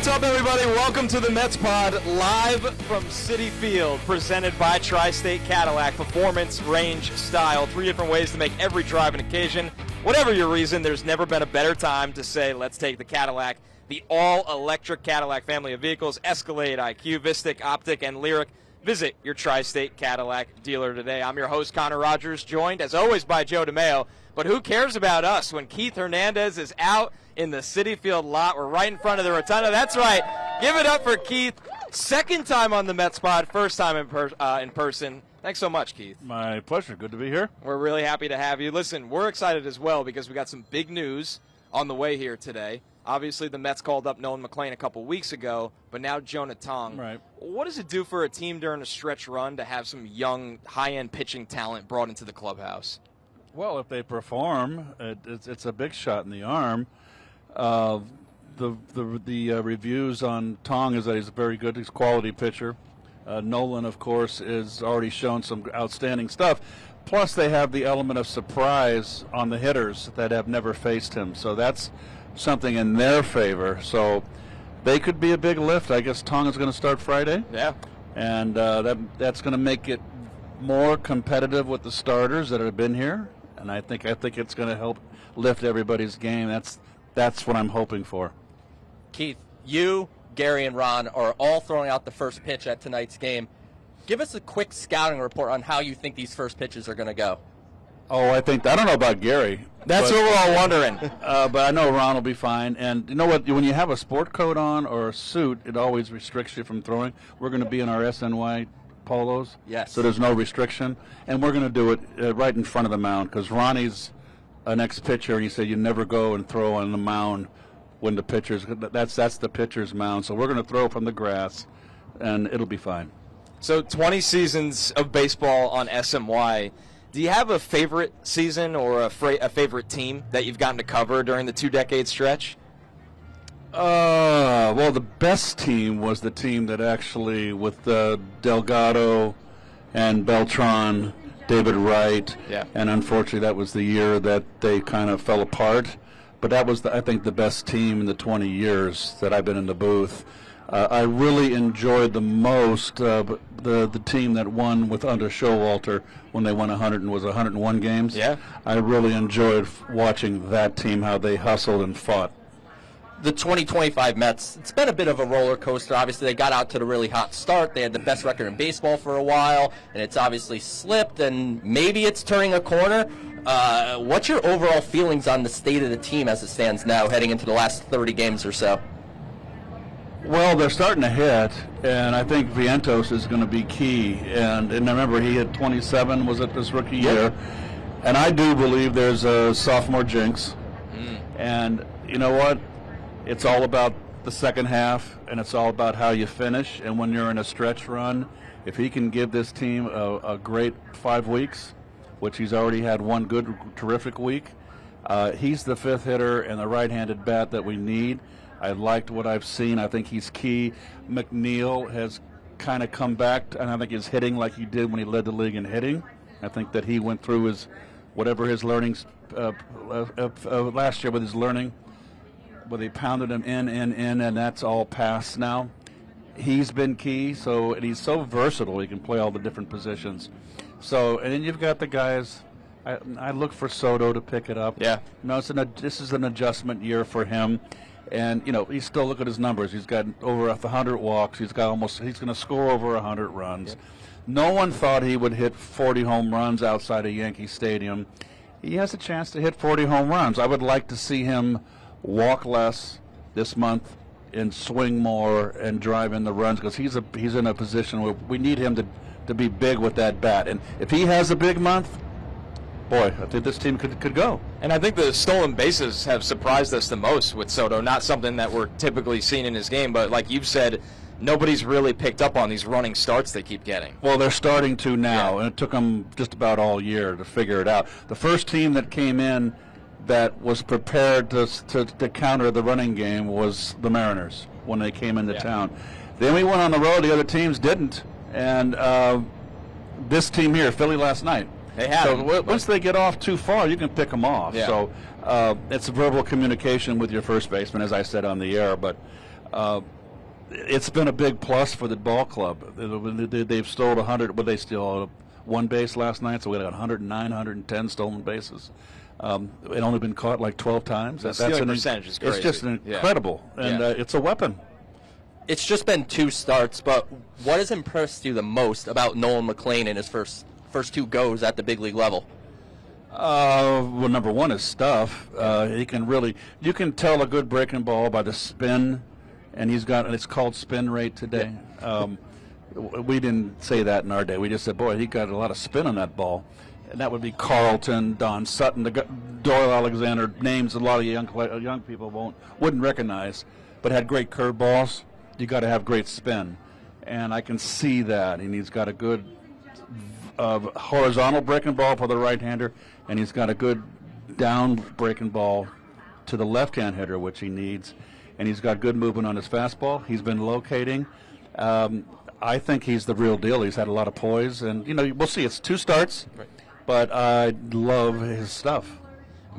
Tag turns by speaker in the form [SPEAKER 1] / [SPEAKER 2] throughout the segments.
[SPEAKER 1] What's up, everybody? Welcome to the Mets Pod, live from Citi Field, presented by Tri-State Cadillac. Performance, range, style, 3 different ways to make every drive an occasion. Whatever your reason, there's never been a better time to say, let's take the Cadillac. The all-electric Cadillac family of vehicles, Escalade, IQ, Vistic, Optic, and Lyric. Visit your Tri-State Cadillac dealer today. I'm your host, Connor Rogers, joined, as always, by Joe DeMeo. But who cares about us when Keith Hernandez is out in the Citi Field lot? We're right in front of the Rotunda. That's right. Give it up for Keith. Second time on the Mets Pod, first time in person. Thanks so much, Keith.
[SPEAKER 2] My pleasure. Good to be here.
[SPEAKER 1] We're really happy to have you. Listen, we're excited as well because we got some big news on the way here today. Obviously, the Mets called up Nolan McLean a couple weeks ago, but now Jonah Tong.
[SPEAKER 2] Right.
[SPEAKER 1] What does it do for a team during a stretch run to have some young, high-end pitching talent brought into the clubhouse?
[SPEAKER 2] Well, if they perform, it's a big shot in the arm. The reviews on Tong is that he's a very good, he's a quality pitcher. Nolan, of course, is already shown some outstanding stuff. Plus, they have the element of surprise on the hitters that have never faced him. So that's something in their favor. So they could be a big lift. I guess Tong is going to start Friday.
[SPEAKER 1] Yeah. And
[SPEAKER 2] that's going to make it more competitive with the starters that have been here. And I think it's going to help lift everybody's game. That's what I'm hoping for.
[SPEAKER 3] Keith, you, Gary, and Ron are all throwing out the first pitch at tonight's game. Give us a quick scouting report on how you think these first pitches are going to go.
[SPEAKER 2] Oh, I don't know about Gary.
[SPEAKER 1] That's what we're all wondering.
[SPEAKER 2] But I know Ron will be fine. And you know what? When you have a sport coat on or a suit, it always restricts you from throwing. We're going to be in our SNY polos.
[SPEAKER 3] Yes.
[SPEAKER 2] So there's no restriction. And we're going to do it right in front of the mound because Ronnie's an ex-pitcher, and he said you never go and throw on the mound when the pitcher's – that's the pitcher's mound. So we're going to throw from the grass, and it'll be fine.
[SPEAKER 1] So 20 seasons of baseball on SMY. Do you have a favorite season or a favorite team that you've gotten to cover during the 2-decade stretch?
[SPEAKER 2] Well, the best team was the team that actually, with Delgado and Beltran, David Wright,
[SPEAKER 1] yeah.
[SPEAKER 2] And unfortunately that was the year that they kind of fell apart. But that was, I think, the best team in the 20 years that I've been in the booth. I really enjoyed the most the team that won with under Showalter when they won 101 games.
[SPEAKER 1] Yeah.
[SPEAKER 2] I really enjoyed watching that team, how they hustled and fought.
[SPEAKER 3] The 2025 Mets, it's been a bit of a roller coaster. Obviously, they got out to the really hot start. They had the best record in baseball for a while, and it's obviously slipped, and maybe it's turning a corner. What's your overall feelings on the state of the team as it stands now, heading into the last 30 games or so?
[SPEAKER 2] Well, they're starting to hit, and I think Vientos is going to be key. And remember, he hit 27, was it this rookie year? And I do believe there's a sophomore jinx. And you know what? It's all about the second half, and it's all about how you finish. And when you're in a stretch run, if he can give this team a great 5 weeks, which he's already had one good, terrific week, he's the fifth hitter and the right-handed bat that we need. I liked what I've seen. I think he's key. McNeil has kind of come back, and I think he's hitting like he did when he led the league in hitting. I think that he went through his learnings last year with his learning, where they pounded him in, and that's all past now. He's been key, and he's so versatile. He can play all the different positions. So, and then you've got the guys. I look for Soto to pick it up.
[SPEAKER 1] Yeah.
[SPEAKER 2] This is an adjustment year for him. And, he's still, look at his numbers. He's got over 100 walks. He's going to score over 100 runs. Yeah. No one thought he would hit 40 home runs outside of Yankee Stadium. He has a chance to hit 40 home runs. I would like to see him walk less this month and swing more and drive in the runs because he's in a position where we need him to be big with that bat. And if he has a big month, boy, I think this team could go.
[SPEAKER 1] And I think the stolen bases have surprised us the most with Soto. Not something that we're typically seeing in his game, but like you've said, nobody's really picked up on these running starts they keep getting.
[SPEAKER 2] Well, they're starting to now,
[SPEAKER 1] yeah.
[SPEAKER 2] And it took them just about all year to figure it out. The first team that came in that was prepared to counter the running game was the Mariners when they came into town. Then we went on the road, the other teams didn't. And this team here, Philly last night.
[SPEAKER 1] They have.
[SPEAKER 2] So once they get off too far, you can pick them off.
[SPEAKER 1] Yeah.
[SPEAKER 2] So it's a verbal communication with your first baseman, as I said on the air. But It's been a big plus for the ball club. They've stolen 100, but they stole one base last night, so we got 109, 110 stolen bases. It only been caught like 12 times.
[SPEAKER 1] The stealing percentage is crazy.
[SPEAKER 2] It's just incredible, and it's a weapon.
[SPEAKER 3] It's just been 2 starts, but what has impressed you the most about Nolan McLean in his first 2 goes at the big league level?
[SPEAKER 2] Well, number one is stuff. He can really, you can tell a good breaking ball by the spin, and it's called spin rate today. We didn't say that in our day. We just said, boy, he got a lot of spin on that ball. And that would be Carlton, Don Sutton, Doyle Alexander, names a lot of young people wouldn't recognize, but had great curveballs. You got to have great spin, and I can see that. And he's got a good horizontal breaking ball for the right-hander, and he's got a good down breaking ball to the left-hand hitter, which he needs. And he's got good movement on his fastball. He's been locating. I think he's the real deal. He's had a lot of poise, and we'll see. It's 2 starts, but I love his stuff.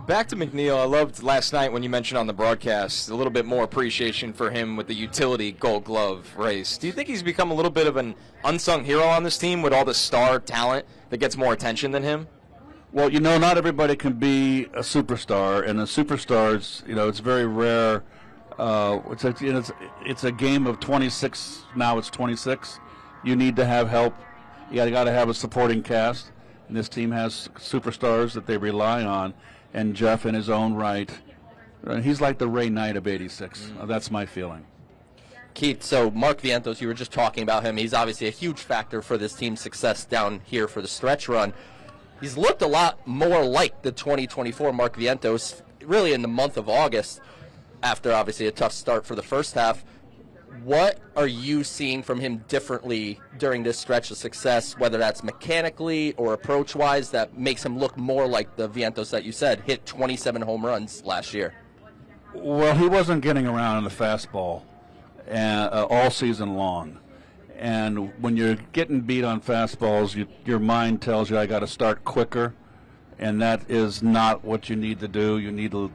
[SPEAKER 1] Back to McNeil, I loved last night when you mentioned on the broadcast a little bit more appreciation for him with the utility Gold Glove race. Do you think he's become a little bit of an unsung hero on this team with all the star talent that gets more attention than him?
[SPEAKER 2] Well, not everybody can be a superstar, and the superstars, it's very rare. It's a game of 26. Now it's 26. You need to have help. You got to have a supporting cast, and this team has superstars that they rely on. And Jeff, in his own right, he's like the Ray Knight of '86. That's my feeling.
[SPEAKER 3] Keith, so Mark Vientos, you were just talking about him. He's obviously a huge factor for this team's success down here for the stretch run. He's looked a lot more like the 2024 Mark Vientos, really in the month of August, after obviously a tough start for the first half. What are you seeing from him differently during this stretch of success, whether that's mechanically or approach-wise, that makes him look more like the Vientos that you said hit 27 home runs last year?
[SPEAKER 2] Well, he wasn't getting around in the fastball all season long. And when you're getting beat on fastballs, your mind tells you, I got to start quicker. And that is not what you need to do. You need to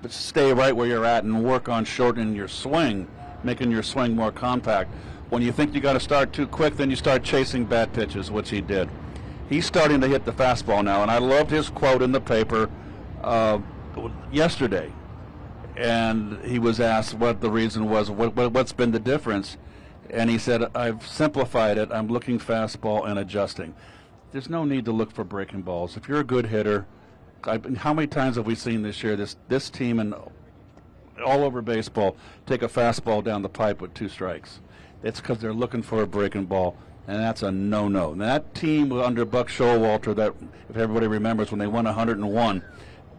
[SPEAKER 2] stay right where you're at and work on shortening your swing, making your swing more compact. When you think you got to start too quick, then you start chasing bad pitches, which he did. He's starting to hit the fastball now, and I loved his quote in the paper yesterday. And he was asked what the reason was, what's been the difference, and he said, I've simplified it. I'm looking fastball and adjusting. There's no need to look for breaking balls. If you're a good hitter, how many times have we seen this year this team and all over baseball take a fastball down the pipe with 2 strikes? It's because they're looking for a breaking ball, and that's a no-no. Now, that team under Buck Showalter, that if everybody remembers when they won 101,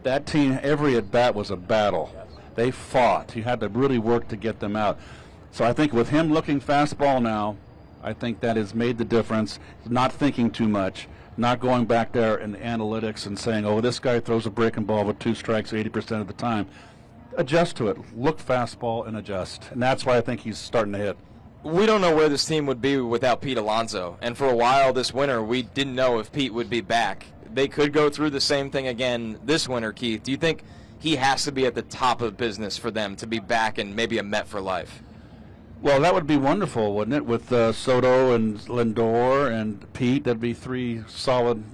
[SPEAKER 2] that team, every at-bat was a battle. They fought. You had to really work to get them out. So I think with him looking fastball now, I think that has made the difference. Not thinking too much, not going back there in the analytics and saying, oh, this guy throws a breaking ball with 2 strikes 80% of the time. Adjust to it. Look fastball and adjust. And that's why I think he's starting to hit.
[SPEAKER 1] We don't know where this team would be without Pete Alonso. And for a while this winter, we didn't know if Pete would be back. They could go through the same thing again this winter, Keith. Do you think he has to be at the top of business for them to be back and maybe a Met for life?
[SPEAKER 2] Well, that would be wonderful, wouldn't it? With Soto and Lindor and Pete, that'd be 3 solid,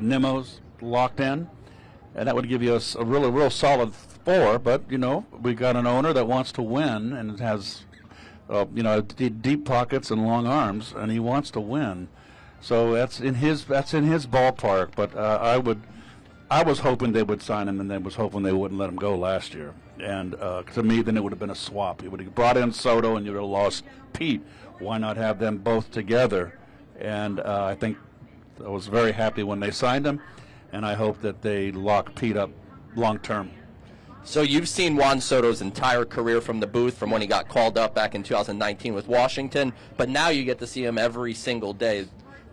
[SPEAKER 2] Nemos locked in, and that would give you a real solid 4. But we got an owner that wants to win and has, deep pockets and long arms, and he wants to win. So that's in his ballpark. But I was hoping they would sign him, and I was hoping they wouldn't let him go last year. And to me, then it would have been a swap. You would have brought in Soto, and you would have lost Pete. Why not have them both together? And I think I was very happy when they signed him, and I hope that they lock Pete up long term.
[SPEAKER 3] So you've seen Juan Soto's entire career from the booth, from when he got called up back in 2019 with Washington, but now you get to see him every single day.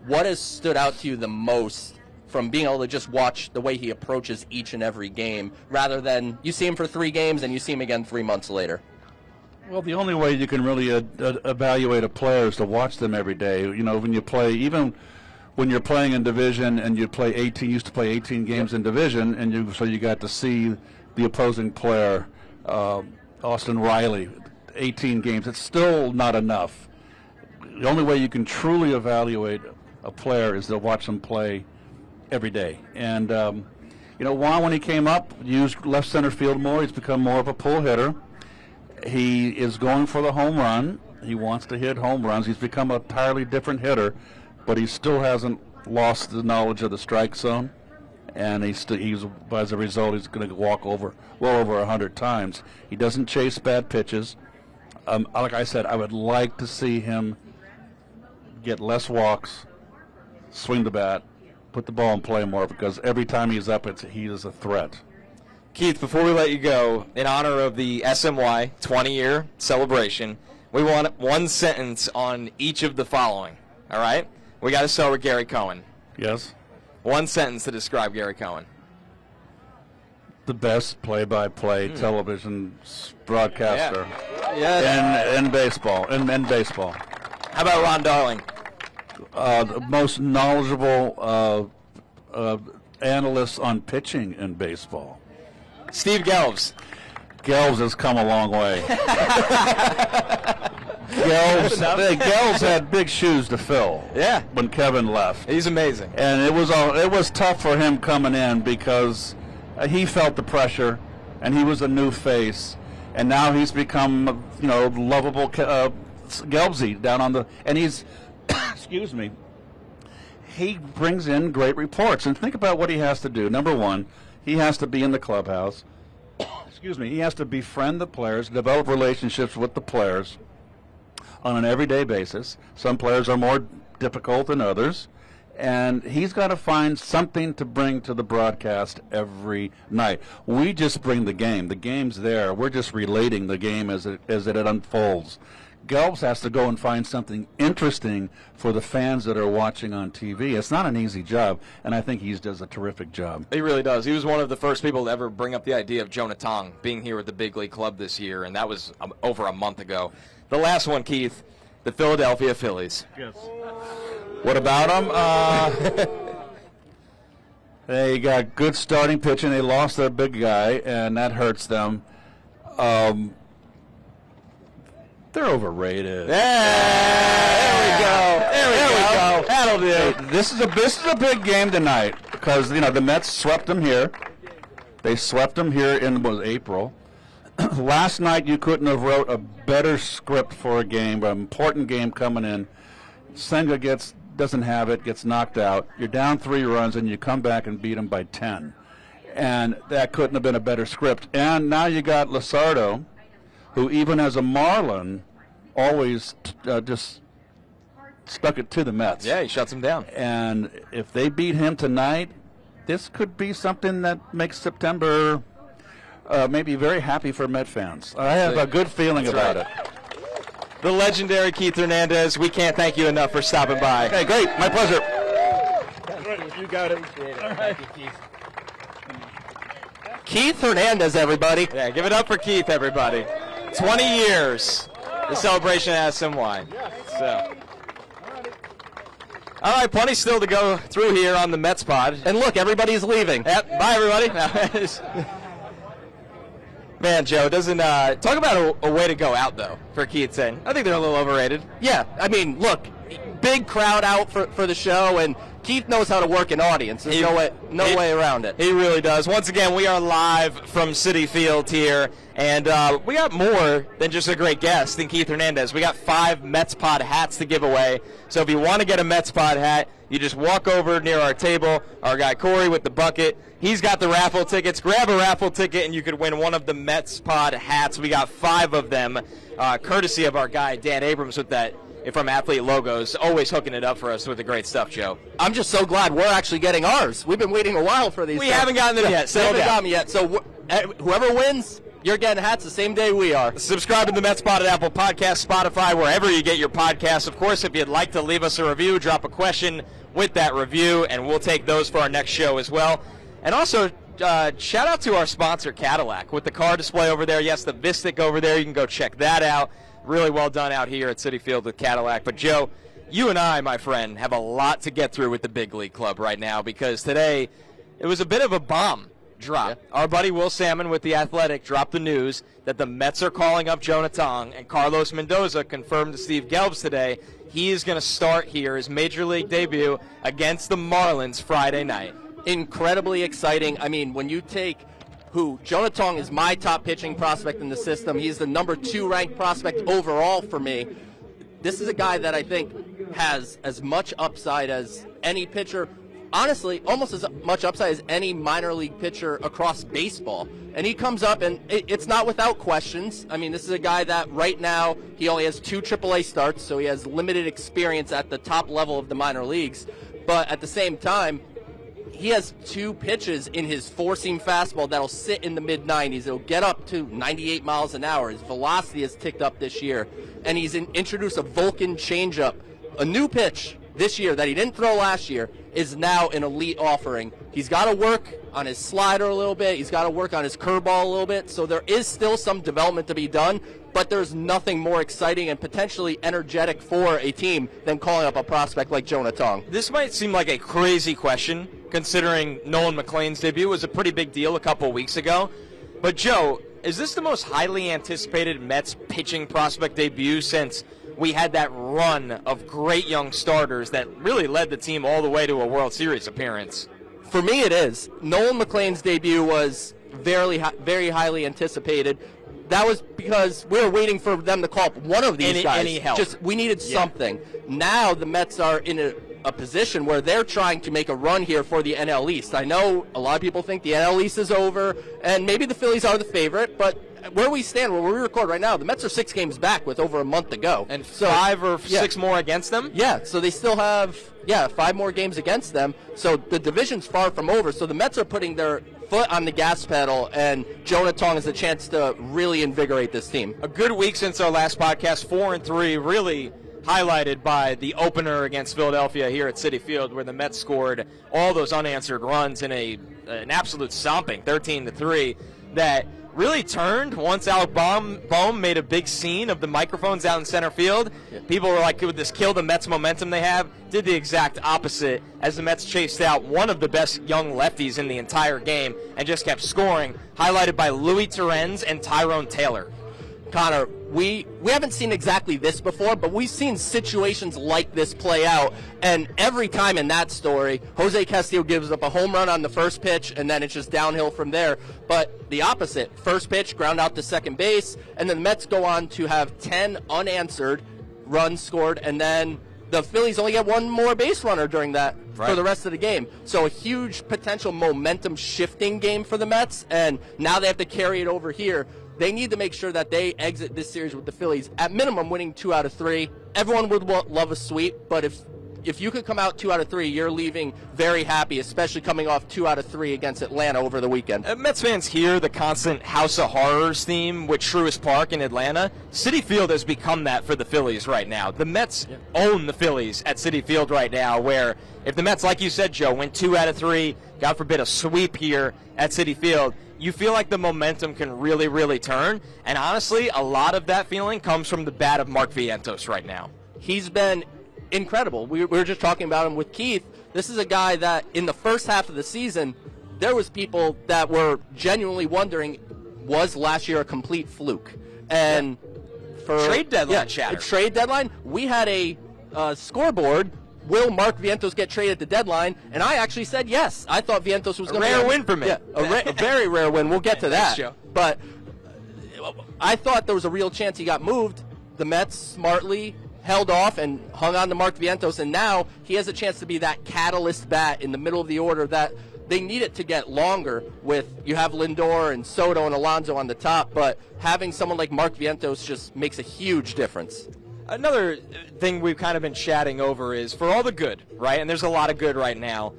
[SPEAKER 3] What has stood out to you the most from being able to just watch the way he approaches each and every game, rather than you see him for 3 games and you see him again 3 months later?
[SPEAKER 2] Well, the only way you can really evaluate a player is to watch them every day. When you play, even when you're playing in division and you used to play 18 games in division, and so you got to see the opposing player Austin Riley, 18 games. It's still not enough. The only way you can truly evaluate a player is to watch them play every day. And, Juan, when he came up, used left center field more. He's become more of a pull hitter. He is going for the home run. He wants to hit home runs. He's become an entirely different hitter, but he still hasn't lost the knowledge of the strike zone. And he's as a result, he's going to walk well over 100 times. He doesn't chase bad pitches. Like I said, I would like to see him get less walks, swing the bat, put the ball in play more, because every time he's up, he is a threat.
[SPEAKER 1] Keith, before we let you go, in honor of the SMY 20-year celebration, we want one sentence on each of the following, all right? We got to start with Gary Cohen.
[SPEAKER 2] Yes?
[SPEAKER 1] One sentence to describe Gary Cohen.
[SPEAKER 2] The best play-by-play television broadcaster in baseball. In baseball.
[SPEAKER 1] How about Ron Darling?
[SPEAKER 2] The most knowledgeable analyst on pitching in baseball.
[SPEAKER 1] Steve Gelbs.
[SPEAKER 2] Gelbs has come a long way. Gelbs had big shoes to fill.
[SPEAKER 1] Yeah.
[SPEAKER 2] When Kevin left.
[SPEAKER 1] He's amazing.
[SPEAKER 2] And it was tough for him coming in because he felt the pressure, and he was a new face, and now he's become lovable Gelbsy down on the, and he's excuse me. He brings in great reports, and think about what he has to do. Number one, he has to be in the clubhouse. Excuse me. He has to befriend the players, develop relationships with the players on an everyday basis. Some players are more difficult than others, and he's got to find something to bring to the broadcast every night. We just bring the game. The game's there. We're just relating the game as it unfolds. Gelbs has to go and find something interesting for the fans that are watching on TV. It's not an easy job, and I think he does a terrific job.
[SPEAKER 1] He really does. He was one of the first people to ever bring up the idea of Jonah Tong being here at the Big League Club this year, and that was over a month ago. The last one, Keith, the Philadelphia Phillies.
[SPEAKER 2] Yes.
[SPEAKER 1] What about them?
[SPEAKER 2] They got good starting pitching. They lost their big guy, and that hurts them. They're overrated.
[SPEAKER 1] There we go. That'll do.
[SPEAKER 2] This is a big game tonight because the Mets swept them here. They swept them here in April. Last night you couldn't have wrote a better script for a game, an important game coming in. Senga doesn't have it, gets knocked out. You're down 3 runs, and you come back and beat them by 10. And that couldn't have been a better script. And now you got Luzardo, who even as a Marlin always just stuck it to the Mets.
[SPEAKER 1] Yeah, he shuts him down.
[SPEAKER 2] And if they beat him tonight, this could be something that makes September maybe very happy for Met fans. I have a good feeling about it.
[SPEAKER 1] The legendary Keith Hernandez, we can't thank you enough for stopping by.
[SPEAKER 2] Okay, great. My pleasure.
[SPEAKER 4] You got it.
[SPEAKER 3] All right. Keith Hernandez, everybody.
[SPEAKER 1] Yeah, give it up for Keith, everybody. 20 years, the celebration at SMY. So, all right, plenty still to go through here on the Mets pod.
[SPEAKER 3] And look, everybody's leaving.
[SPEAKER 1] Yep, bye, everybody. Man, Joe, doesn't talk about a way to go out, though, for Keith saying. I think they're a little overrated.
[SPEAKER 3] Yeah, I mean, look, big crowd out for the show, and Keith knows how to work an audience. There's no way around it.
[SPEAKER 1] He really does. Once again, we are live from Citi Field here, and we got more than just a great guest than Keith Hernandez. We got 5 Mets Pod hats to give away. So if you want to get a Mets Pod hat, you just walk over near our table. Our guy Corey with the bucket, he's got the raffle tickets. Grab a raffle ticket, and you could win one of the Mets Pod hats. We got 5 of them, courtesy of our guy Dan Abrams with that from Athlete Logos, always hooking it up for us with the great stuff, Joe.
[SPEAKER 3] I'm just so glad we're actually getting ours. We've been waiting a while for these.
[SPEAKER 1] We haven't gotten them yet.
[SPEAKER 3] They haven't gotten them yet. So whoever wins, you're getting hats the same day we are.
[SPEAKER 1] Subscribe to the Mets Pod at Apple Podcasts, Spotify, wherever you get your podcasts. Of course, if you'd like to leave us a review, drop a question with that review, and we'll take those for our next show as well. And also, shout out to our sponsor, Cadillac, with the car display over there. Yes, the Vistic over there. You can go check that out. Really well done out here at Citi Field with Cadillac. But, Joe, you and I, my friend, have a lot to get through with the Big League Club right now because today it was a bit of a bomb drop. Our buddy Will Salmon with The Athletic dropped the news that the Mets are calling up Jonah Tong, and Carlos Mendoza confirmed to Steve Gelbs today he is going to start here his Major League debut against the Marlins Friday night.
[SPEAKER 3] Incredibly exciting. I mean, when you take Jonah Tong is my top pitching prospect in the system. He's the number 2 ranked prospect overall for me. This is a guy that I think has as much upside as any pitcher, honestly, almost as much upside as any minor league pitcher across baseball. And he comes up, and it's not without questions. I mean, this is a guy that right now he only has 2 AAA starts, so he has limited experience at the top level of the minor leagues. But at the same time, he has 2 pitches in his four-seam fastball that'll sit in the mid-90s. It'll get up to 98 miles an hour. His velocity has ticked up this year. And he's introduced a Vulcan changeup, a new pitch this year that he didn't throw last year, is now an elite offering. He's got to work on his slider a little bit. He's got to work on his curveball a little bit. So there is still some development to be done, but there's nothing more exciting and potentially energetic for a team than calling up a prospect like Jonah Tong.
[SPEAKER 1] This might seem like a crazy question, considering Nolan McLean's debut was a pretty big deal a couple weeks ago. But, Joe, is this the most highly anticipated Mets pitching prospect debut since we had that run of great young starters that really led the team all the way to a World Series appearance?
[SPEAKER 3] For me, it is. Nolan McLean's debut was very highly anticipated. That was because we were waiting for them to call up one of these guys.
[SPEAKER 1] Any help.
[SPEAKER 3] We needed something. Now the Mets are in a position where they're trying to make a run here for the NL East. I know a lot of people think the NL East is over, and maybe the Phillies are the favorite, but where we stand, where we record right now, the Mets are 6 games back with over a month to go.
[SPEAKER 1] And 5 or 6 more against them?
[SPEAKER 3] Yeah, so they still have 5 more games against them. So the division's far from over. So the Mets are putting their foot on the gas pedal, and Jonah Tong has a chance to really invigorate this team.
[SPEAKER 1] A good week since our last podcast, 4-3, really highlighted by the opener against Philadelphia here at Citi Field, where the Mets scored all those unanswered runs in an absolute stomping, 13-3, that really turned once Alec Bohm made a big scene of the microphones out in center field. Yeah. People were like, would this kill the Mets' momentum they have? Did the exact opposite as the Mets chased out one of the best young lefties in the entire game and just kept scoring, highlighted by Louis Torrens and Tyrone Taylor.
[SPEAKER 3] Connor, we haven't seen exactly this before, but we've seen situations like this play out, and every time in that story, Jose Castillo gives up a home run on the first pitch, and then it's just downhill from there. But the opposite, first pitch, ground out to second base, and then the Mets go on to have 10 unanswered runs scored, and then the Phillies only get 1 more base runner during that for the rest of the game. So a huge potential momentum shifting game for the Mets, and now they have to carry it over here. They need to make sure that they exit this series with the Phillies, at minimum winning 2 out of 3. Everyone would love a sweep, but if you could come out 2 out of 3, you're leaving very happy, especially coming off 2 out of 3 against Atlanta over the weekend.
[SPEAKER 1] Mets fans hear the constant House of Horrors theme with Truist Park in Atlanta. Citi Field has become that for the Phillies right now. The Mets own the Phillies at Citi Field right now, where if the Mets, like you said, Joe, win 2 out of 3, God forbid a sweep here at Citi Field, you feel like the momentum can really, really turn. And honestly, a lot of that feeling comes from the bat of Mark Vientos right now.
[SPEAKER 3] He's been incredible. We were just talking about him with Keith. This is a guy that in the first half of the season, there was people that were genuinely wondering, was last year a complete fluke? And for
[SPEAKER 1] trade deadline chatter.
[SPEAKER 3] Trade deadline, we had a scoreboard. Will Mark Vientos get traded at the deadline? And I actually said yes. I thought Vientos was going to be
[SPEAKER 1] a rare win for me.
[SPEAKER 3] Yeah, a very rare win. We'll get to that.
[SPEAKER 1] Thanks, Joe.
[SPEAKER 3] But I thought there was a real chance he got moved. The Mets smartly held off and hung on to Mark Vientos, and now he has a chance to be that catalyst bat in the middle of the order that they need it to get longer with. You have Lindor and Soto and Alonso on the top, but having someone like Mark Vientos just makes a huge difference.
[SPEAKER 1] Another thing we've kind of been chatting over is, for all the good, right, and there's a lot of good right now,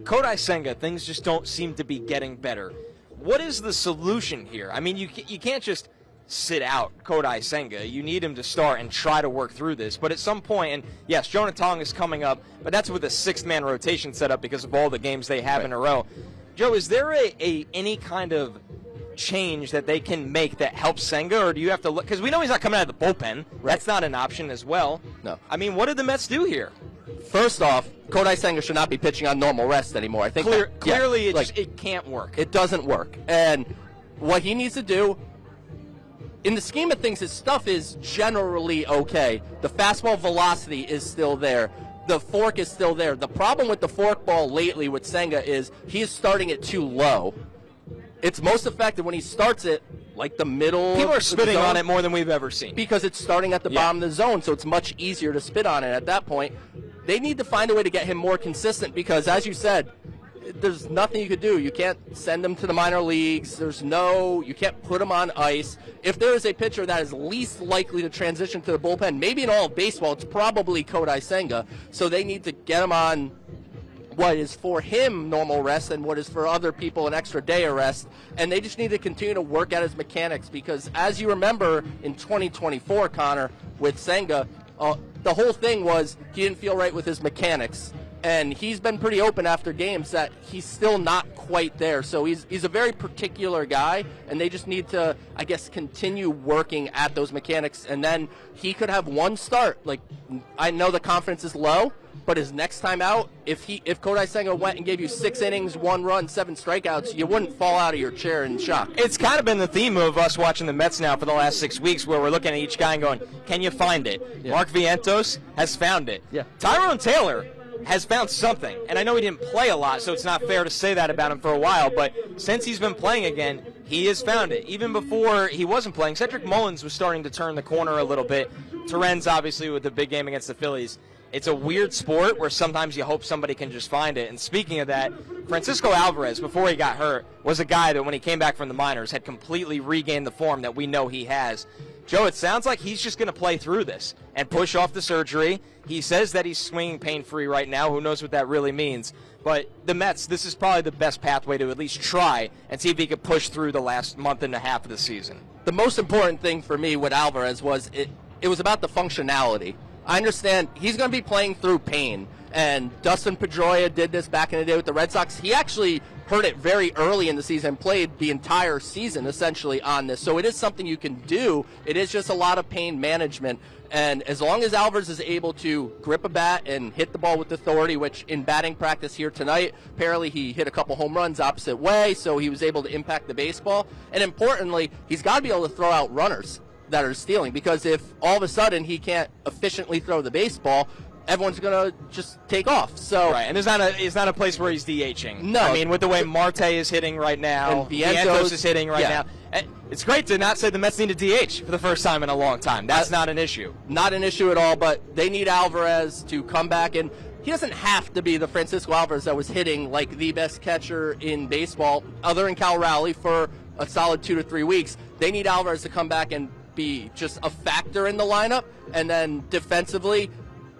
[SPEAKER 1] Kodai Senga, things just don't seem to be getting better. What is the solution here? I mean, you can't just sit out Kodai Senga. You need him to start and try to work through this. But at some point, and yes, Jonah Tong is coming up, but that's with a 6-man rotation set up because of all the games they have in a row. Joe, is there any kind of change that they can make that helps Senga, or do you have to look? Because we know he's not coming out of the bullpen. That's not an option as well.
[SPEAKER 3] No.
[SPEAKER 1] I mean, what did the Mets do here?
[SPEAKER 3] First off, Kodai Senga should not be pitching on normal rest anymore. I think
[SPEAKER 1] clearly it can't work.
[SPEAKER 3] It doesn't work. And what he needs to do, in the scheme of things, his stuff is generally okay. The fastball velocity is still there. The fork is still there. The problem with the forkball lately with Senga is he's starting it too low. It's most effective when he starts it like the middle.
[SPEAKER 1] People are spitting on it more than we've ever seen.
[SPEAKER 3] Because it's starting at the bottom of the zone, so it's much easier to spit on it at that point. They need to find a way to get him more consistent because, as you said, there's nothing you could do. You can't send him to the minor leagues. You can't put him on ice. If there is a pitcher that is least likely to transition to the bullpen, maybe in all of baseball, it's probably Kodai Senga. So they need to get him on what is for him normal rest and what is for other people an extra day of rest. And they just need to continue to work at his mechanics because, as you remember, in 2024, Connor, with Senga, the whole thing was he didn't feel right with his mechanics. And he's been pretty open after games that he's still not quite there. So he's a very particular guy, and they just need to, I guess, continue working at those mechanics. And then he could have one start. Like, I know the confidence is low, but his next time out, if Kodai Senga went and gave you 6 innings, 1 run, 7 strikeouts, you wouldn't fall out of your chair in shock.
[SPEAKER 1] It's kind of been the theme of us watching the Mets now for the last 6 weeks, where we're looking at each guy and going, can you find it? Yeah. Mark Vientos has found it.
[SPEAKER 3] Yeah.
[SPEAKER 1] Tyrone Taylor has found something. And I know he didn't play a lot, so it's not fair to say that about him for a while, but since he's been playing again, he has found it. Even before he wasn't playing, Cedric Mullins was starting to turn the corner a little bit. Terrenz, obviously, with the big game against the Phillies. It's a weird sport where sometimes you hope somebody can just find it. And speaking of that, Francisco Alvarez, before he got hurt, was a guy that when he came back from the minors had completely regained the form that we know he has. Joe, it sounds like he's just going to play through this and push off the surgery. He says that he's swinging pain-free right now. Who knows what that really means? But the Mets, this is probably the best pathway to at least try and see if he could push through the last month and a half of the season.
[SPEAKER 3] The most important thing for me with Alvarez was it was about the functionality. I understand he's going to be playing through pain, and Dustin Pedroia did this back in the day with the Red Sox. He actually heard it very early in the season, played the entire season essentially on this. So it is something you can do. It is just a lot of pain management. And as long as Alvarez is able to grip a bat and hit the ball with authority, which in batting practice here tonight, apparently he hit a couple home runs opposite way, so he was able to impact the baseball. And importantly, he's got to be able to throw out runners that are stealing, because if all of a sudden he can't efficiently throw the baseball, everyone's going to just take off. So
[SPEAKER 1] right, and it's not a place where he's DHing.
[SPEAKER 3] No.
[SPEAKER 1] I mean, with the way Marte is hitting right now,
[SPEAKER 3] and Vientos
[SPEAKER 1] is hitting right now. It's great to not say the Mets need a DH for the first time in a long time. That's not an issue.
[SPEAKER 3] Not an issue at all, but they need Alvarez to come back, and he doesn't have to be the Francisco Alvarez that was hitting like the best catcher in baseball, other than Cal Raleigh, for a solid 2 to 3 weeks. They need Alvarez to come back and be just a factor in the lineup, and then defensively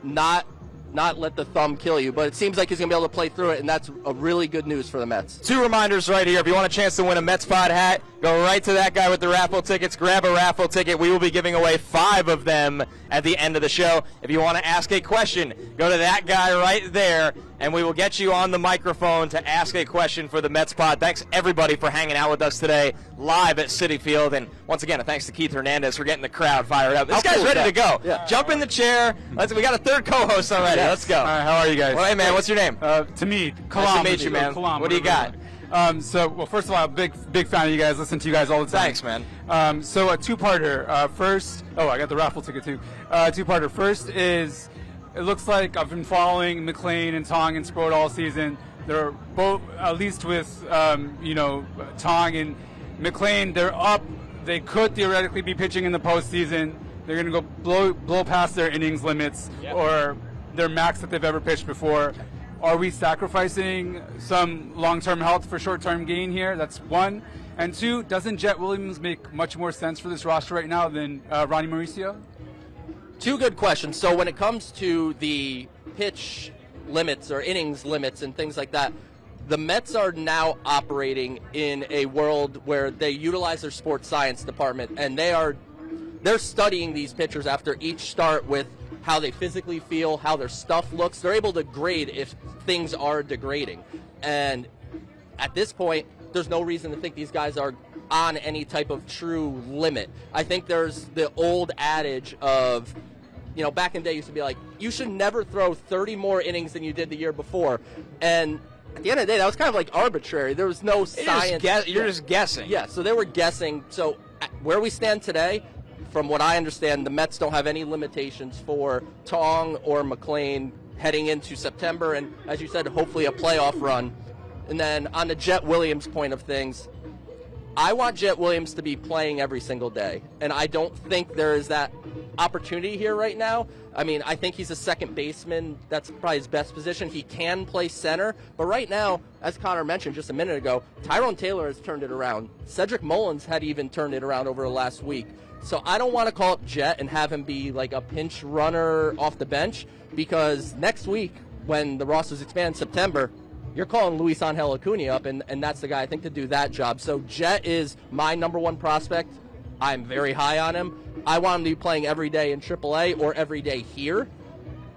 [SPEAKER 3] not let the thumb kill you. But it seems like he's going to be able to play through it, and that's a really good news for the Mets.
[SPEAKER 1] 2 reminders right here. If you want a chance to win a Mets Pod hat, go right to that guy with the raffle tickets. Grab a raffle ticket. We will be giving away 5 of them at the end of the show. If you want to ask a question, go to that guy right there, and we will get you on the microphone to ask a question for the Mets Pod. Thanks, everybody, for hanging out with us today live at Citi Field. And once again, thanks to Keith Hernandez for getting the crowd fired up. This guy's ready to go. Yeah. Jump in the chair. We got a 3rd co-host already.
[SPEAKER 5] Yes.
[SPEAKER 1] Let's go.
[SPEAKER 5] All right, how are you guys?
[SPEAKER 1] Well, hey, man, what's your name?
[SPEAKER 5] To me, Kalam.
[SPEAKER 1] Nice to meet you, man.
[SPEAKER 5] Kalam,
[SPEAKER 1] what do you got?
[SPEAKER 5] Well, first of all, I'm a big fan of you guys. Listen to you guys all the time.
[SPEAKER 1] Thanks, man.
[SPEAKER 5] So a 2-parter. First, I got the raffle ticket too. 2-parter. First is, it looks like I've been following McLean and Tong and Sproat all season. They're both, at least with Tong and McLean, they're up. They could theoretically be pitching in the postseason. They're going to go blow past their innings limits or their max that they've ever pitched before. Are we sacrificing some long-term health for short-term gain here? That's 1. And 2, doesn't Jett Williams make much more sense for this roster right now than Ronnie Mauricio?
[SPEAKER 3] 2 good questions. So when it comes to the pitch limits or innings limits and things like that, the Mets are now operating in a world where they utilize their sports science department, and they're studying these pitchers after each start with how they physically feel, how their stuff looks. They're able to grade if things are degrading. And at this point, there's no reason to think these guys are on any type of true limit. I think there's the old adage of, back in the day used to be like, you should never throw 30 more innings than you did the year before. And at the end of the day, that was kind of like arbitrary. There was no science.
[SPEAKER 1] You're just guessing.
[SPEAKER 3] Yeah, so they were guessing. So where we stand today, from what I understand, the Mets don't have any limitations for Tong or McLean heading into September, and as you said, hopefully a playoff run. And then on the Jett Williams point of things, I want Jett Williams to be playing every single day, and I don't think there is that opportunity here right now. I mean, I think he's a second baseman. That's probably his best position. He can play center, but right now, as Connor mentioned just a minute ago, Tyrone Taylor has turned it around. Cedric Mullins had even turned it around over the last week. So I don't want to call up Jett and have him be like a pinch runner off the bench, because next week, when the rosters expand in September, you're calling Luis Angel Acuna up, and that's the guy I think to do that job. So Jett is my number one prospect. I'm very high on him. I want him to be playing every day in AAA or every day here,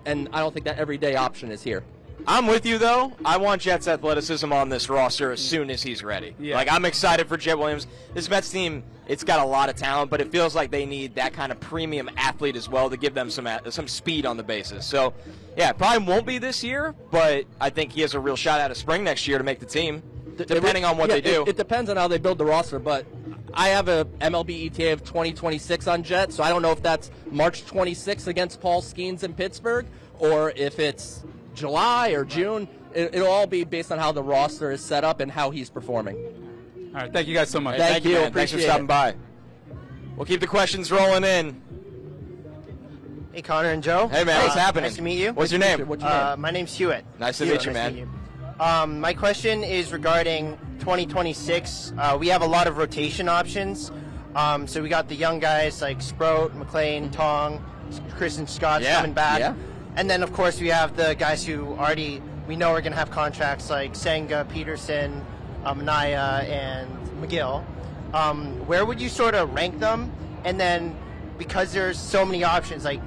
[SPEAKER 3] and I don't think that everyday option is here.
[SPEAKER 1] I'm with you, though. I want Jett's athleticism on this roster as soon as he's ready.
[SPEAKER 5] Yeah.
[SPEAKER 1] Like, I'm excited for Jett Williams. This Mets team, it's got a lot of talent, but it feels like they need that kind of premium athlete as well to give them some speed on the bases. So, yeah, it probably won't be this year, but I think he has a real shot out of spring next year to make the team, depending on what they do.
[SPEAKER 3] It depends on how they build the roster, but I have a MLB ETA of 2026 on Jett, so I don't know if that's March 26th against Paul Skeens in Pittsburgh, or if it's July or June. It'll all be based on how the roster is set up and how he's performing.
[SPEAKER 5] All right, thank you guys so much.
[SPEAKER 3] Thank you.
[SPEAKER 1] Man. Thanks for stopping by. We'll keep the questions rolling in.
[SPEAKER 6] Hey, Connor and Joe.
[SPEAKER 1] Hey, man, what's happening?
[SPEAKER 6] Nice to meet you.
[SPEAKER 1] What's your name?
[SPEAKER 6] My name's Hewitt.
[SPEAKER 1] Nice to meet you, man.
[SPEAKER 6] My question is regarding 2026. We have a lot of rotation options. So we got the young guys like Sproat, McLean, Tong, Kristen Scott's coming back.
[SPEAKER 3] Yeah.
[SPEAKER 6] And then, of course, we have the guys who we know are going to have contracts like Senga, Peterson, Manaya, and McGill. Where would you sort of rank them? And then, because there's so many options, like,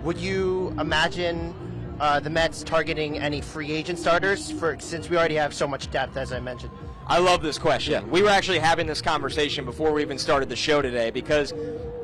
[SPEAKER 6] would you imagine the Mets targeting any free agent starters since we already have so much depth, as I mentioned?
[SPEAKER 1] I love this question.
[SPEAKER 3] Yeah.
[SPEAKER 1] We were actually having this conversation before we even started the show today, because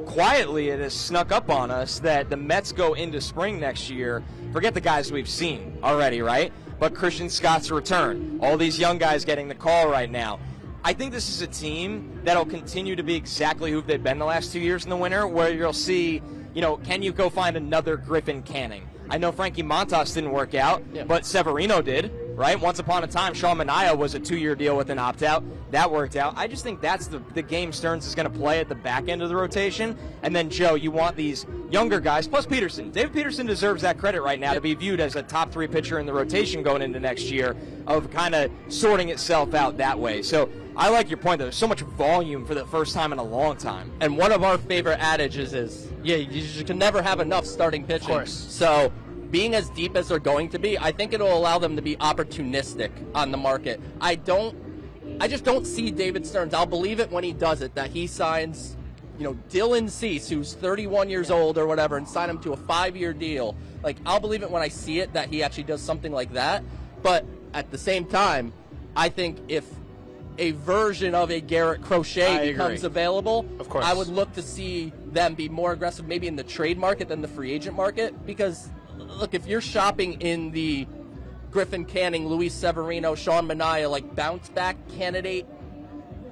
[SPEAKER 1] quietly it has snuck up on us that the Mets go into spring next year. Forget the guys we've seen already, right? But Christian Scott's return, all these young guys getting the call right now. I think this is a team that'll continue to be exactly who they've been the last 2 years in the winter, where you'll see, can you go find another Griffin Canning? I know Frankie Montas didn't work out, but Severino did, right? Once upon a time, Sean Manaea was a 2-year deal with an opt-out. That worked out. I just think that's the game Stearns is going to play at the back end of the rotation. And then, Joe, you want these younger guys, plus Peterson. David Peterson deserves that credit right now to be viewed as a top 3 pitcher in the rotation going into next year, of kind of sorting itself out that way. So I like your point, though. There's so much volume for the first time in a long time.
[SPEAKER 3] And one of our favorite adages is, you can never have enough starting pitching.
[SPEAKER 6] Of course.
[SPEAKER 3] So being as deep as they're going to be, I think it'll allow them to be opportunistic on the market. I just don't see David Stearns. I'll believe it when he does it, that he signs, Dylan Cease, who's 31 years old or whatever, and sign him to a 5-year deal. Like, I'll believe it when I see it that he actually does something like that. But at the same time, I think if a version of a Garrett Crochet becomes available,
[SPEAKER 6] of course,
[SPEAKER 3] I would look to see them be more aggressive maybe in the trade market than the free agent market. Because, look, if you're shopping in the Griffin Canning, Luis Severino, Sean Manaea, like, bounce-back candidate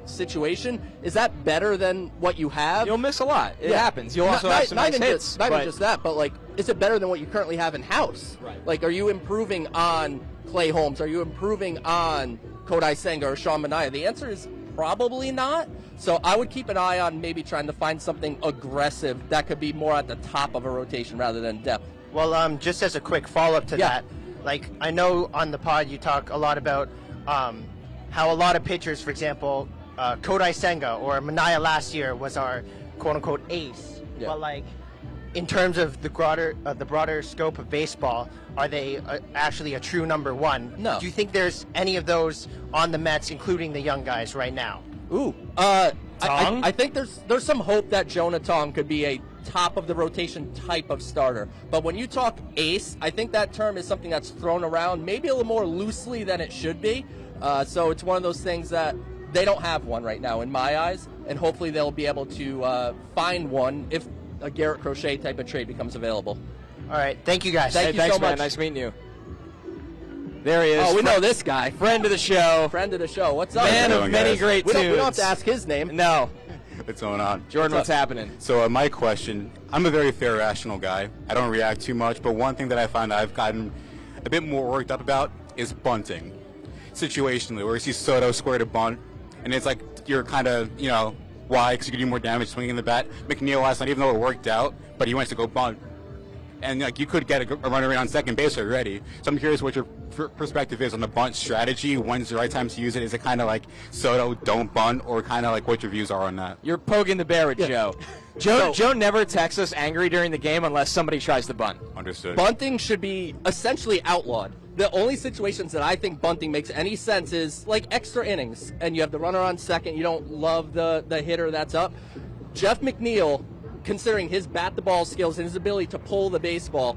[SPEAKER 3] situation, is that better than what you have?
[SPEAKER 1] You'll miss a lot. It happens. You'll also have some nice hits.
[SPEAKER 3] Not even just that, but, like, is it better than what you currently have in-house?
[SPEAKER 1] Right.
[SPEAKER 3] Like, are you improving on Clay Holmes? Are you improving on Kodai Senga or Sean Manaea? The answer is probably not. So I would keep an eye on maybe trying to find something aggressive that could be more at the top of a rotation rather than depth.
[SPEAKER 6] Well, just as a quick follow-up to that, like, I know on the pod you talk a lot about how a lot of pitchers, for example, Kodai Senga or Manaya last year was our quote-unquote ace.
[SPEAKER 3] Yeah.
[SPEAKER 6] But, like, in terms of the broader scope of baseball, are they actually a true number one?
[SPEAKER 3] No.
[SPEAKER 6] Do you think there's any of those on the Mets, including the young guys right now?
[SPEAKER 3] Ooh, I think there's some hope that Jonah Tong could be a top of the rotation type of starter. But when you talk ace, I think that term is something that's thrown around maybe a little more loosely than it should be. So it's one of those things that they don't have one right now in my eyes, and hopefully they'll be able to find one. If a Garrett Crochet type of trade becomes available.
[SPEAKER 6] All right, thank you guys.
[SPEAKER 3] Thank you
[SPEAKER 1] thanks,
[SPEAKER 3] so
[SPEAKER 1] man.
[SPEAKER 3] much.
[SPEAKER 1] Nice meeting you. There he is.
[SPEAKER 3] Oh, we know this guy.
[SPEAKER 1] Friend of the show.
[SPEAKER 3] Friend of the show. What's up?
[SPEAKER 1] Man of
[SPEAKER 7] doing,
[SPEAKER 1] many
[SPEAKER 7] guys?
[SPEAKER 1] great
[SPEAKER 3] we
[SPEAKER 1] tunes.
[SPEAKER 3] don't have to ask his name.
[SPEAKER 1] No.
[SPEAKER 7] What's going on?
[SPEAKER 1] Jordan, what's happening?
[SPEAKER 7] So my question, I'm a very fair, rational guy. I don't react too much, but one thing that I find I've gotten a bit more worked up about is bunting. Situationally, where you see Soto square to bunt, and it's like you're kind of, why? Because you can do more damage swinging the bat. McNeil last night, even though it worked out, but he went to go bunt. And you could get a runner in on second base already. So I'm curious what your perspective is on the bunt strategy. When's the right time to use it? Is it kind of like Soto, don't bunt, or kind of like what your views are on that?
[SPEAKER 1] You're poking the bear at Joe. Joe never texts us angry during the game unless somebody tries to bunt.
[SPEAKER 7] Understood.
[SPEAKER 3] Bunting should be essentially outlawed. The only situations that I think bunting makes any sense is like extra innings, and you have the runner on second. You don't love the hitter that's up. Jeff McNeil, considering his bat-the-ball skills and his ability to pull the baseball,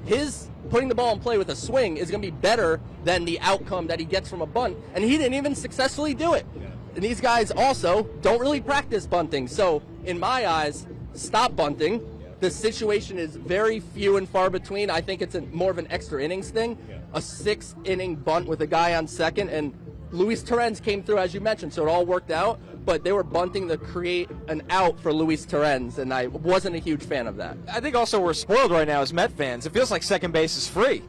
[SPEAKER 3] his putting the ball in play with a swing is going to be better than the outcome that he gets from a bunt, and he didn't even successfully do it. And these guys also don't really practice bunting. So, in my eyes, stop bunting. The situation is very few and far between. I think it's more of an extra innings thing. A 6-inning bunt with a guy on second, and Luis Torrens came through, as you mentioned, so it all worked out. But they were bunting to create an out for Luis Torrens, and I wasn't a huge fan of that.
[SPEAKER 1] I think also we're spoiled right now as Met fans. It feels like second base is free.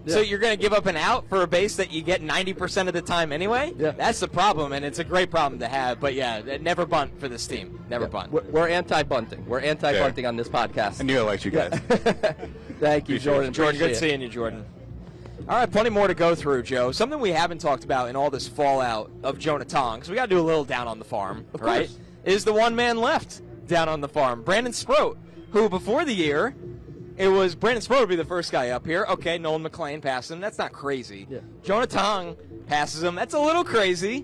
[SPEAKER 1] Yeah. So you're going to give up an out for a base that you get 90% of the time anyway?
[SPEAKER 3] Yeah.
[SPEAKER 1] That's the problem, and it's a great problem to have. But, yeah, never bunt for this team. Never bunt.
[SPEAKER 3] We're anti-bunting. We're anti-bunting on this podcast.
[SPEAKER 7] I knew I liked you guys.
[SPEAKER 3] Thank you, Jordan.
[SPEAKER 1] Jordan, good
[SPEAKER 3] Appreciate it.
[SPEAKER 1] seeing you, Jordan. All right, plenty more to go through, Joe. Something we haven't talked about in all this fallout of Jonah Tong, because we got to do a little down on the farm, right? Is the one man left down on the farm, Brandon Sproat, who before the year, it was Brandon Sproat would be the first guy up here. Okay, Nolan McLean passed him. That's not crazy. Yeah. Jonah Tong passes him. That's a little crazy.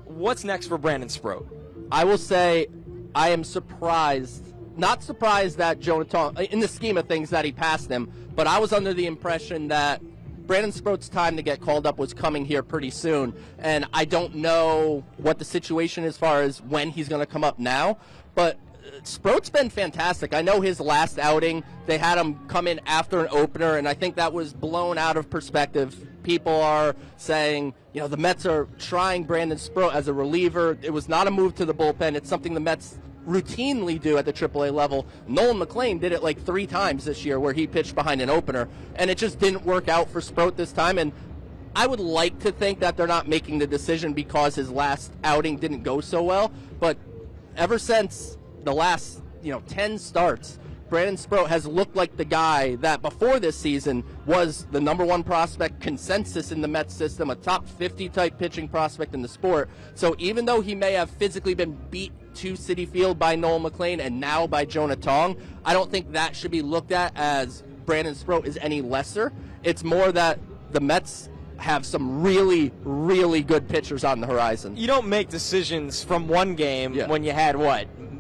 [SPEAKER 1] What's next for Brandon Sproat?
[SPEAKER 3] I will say I am surprised, not surprised that Jonah Tong, in the scheme of things, that he passed him, but I was under the impression that Brandon Sproat's time to get called up was coming here pretty soon, and I don't know what the situation is as far as when he's going to come up now, but Sproat's been fantastic. I know his last outing, they had him come in after an opener, and I think that was blown out of perspective. People are saying, the Mets are trying Brandon Sproat as a reliever. It was not a move to the bullpen. It's something the Mets routinely do at the AAA level. Nolan McLean did it like 3 times this year where he pitched behind an opener, and it just didn't work out for Sproat this time. And I would like to think that they're not making the decision because his last outing didn't go so well, but ever since the last 10 starts, Brandon Sproat has looked like the guy that before this season was the number 1 prospect consensus in the Mets system, a top 50 type pitching prospect in the sport. So even though he may have physically been beat to Citi Field by Nolan McLean and now by Jonah Tong, I don't think that should be looked at as Brandon Sproat is any lesser. It's more that the Mets have some really, really good pitchers on the horizon.
[SPEAKER 1] You don't make decisions from one game when you had,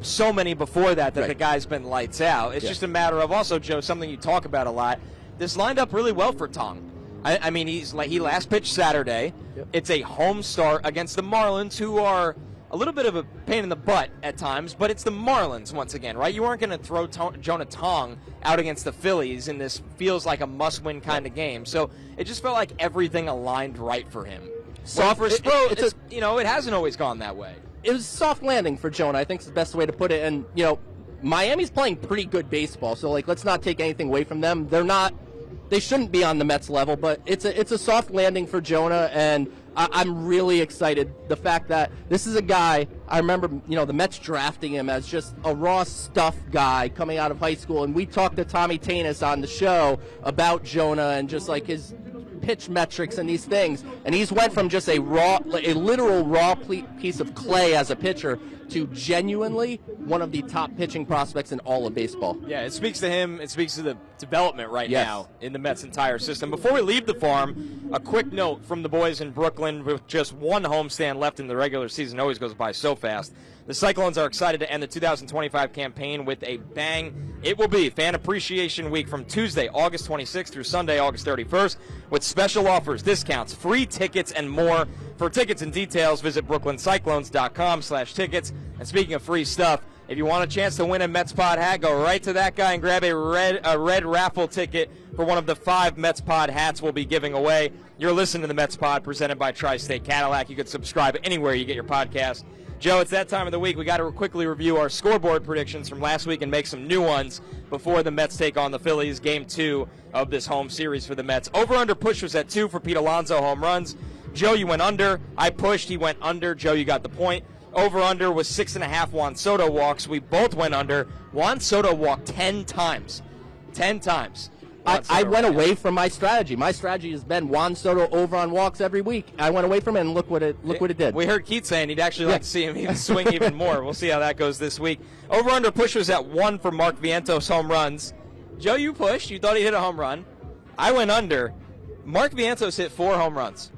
[SPEAKER 1] so many before that right. The guy's been lights out. It's just a matter of also, Joe, something you talk about a lot. This lined up really well for Tong. I mean, he last pitched Saturday. Yep. It's a home start against the Marlins, who are a little bit of a pain in the butt at times, but it's the Marlins once again, right? You weren't going to throw Jonah Tong out against the Phillies in this feels like a must-win kind of game. So it just felt like everything aligned right for him. So for Sproat, it hasn't always gone that way.
[SPEAKER 3] It was a soft landing for Jonah, I think is the best way to put it. And, Miami's playing pretty good baseball, so, let's not take anything away from them. They shouldn't be on the Mets level, but it's a soft landing for Jonah, and I'm really excited. The fact that this is a guy, I remember, the Mets drafting him as just a raw stuff guy coming out of high school, and we talked to Tommy Tanis on the show about Jonah and just his pitch metrics and these things, and he's went from just a literal raw piece of clay as a pitcher to genuinely one of the top pitching prospects in all of baseball.
[SPEAKER 1] Yeah, it speaks to him. It speaks to the development right now in the Mets' entire system. Before we leave the farm, a quick note from the boys in Brooklyn with just one homestand left in the regular season. Always goes by so fast. The Cyclones are excited to end the 2025 campaign with a bang. It will be Fan Appreciation Week from Tuesday, August 26th through Sunday, August 31st, with special offers, discounts, free tickets, and more. For tickets and details, visit brooklyncyclones.com/tickets. And speaking of free stuff, If you want a chance to win a Mets Pod hat, go right to that guy and grab a red raffle ticket for one of the 5 Mets Pod hats we'll be giving away. You're listening to the Mets Pod presented by Tri-State Cadillac. You can subscribe anywhere you get your podcast. Joe, it's that time of the week. We got to quickly review our scoreboard predictions from last week and make some new ones before the Mets take on the Phillies, Game 2 of this home series for the Mets. Over-under push was at 2 for Pete Alonso home runs. Joe, you went under. I pushed. He went under. Joe, you got the point. Over-under was 6.5 Juan Soto walks. We both went under. Juan Soto walked 10 times. 10 times.
[SPEAKER 3] I went away from my strategy. My strategy has been Juan Soto over on walks every week. I went away from it, and look what it did.
[SPEAKER 1] We heard Keith saying he'd actually like to see him even swing even more. We'll see how that goes this week. Over-under push was at 1 for Mark Vientos home runs. Joe, you pushed. You thought he hit a home run. I went under. Mark Vientos hit 4 home runs.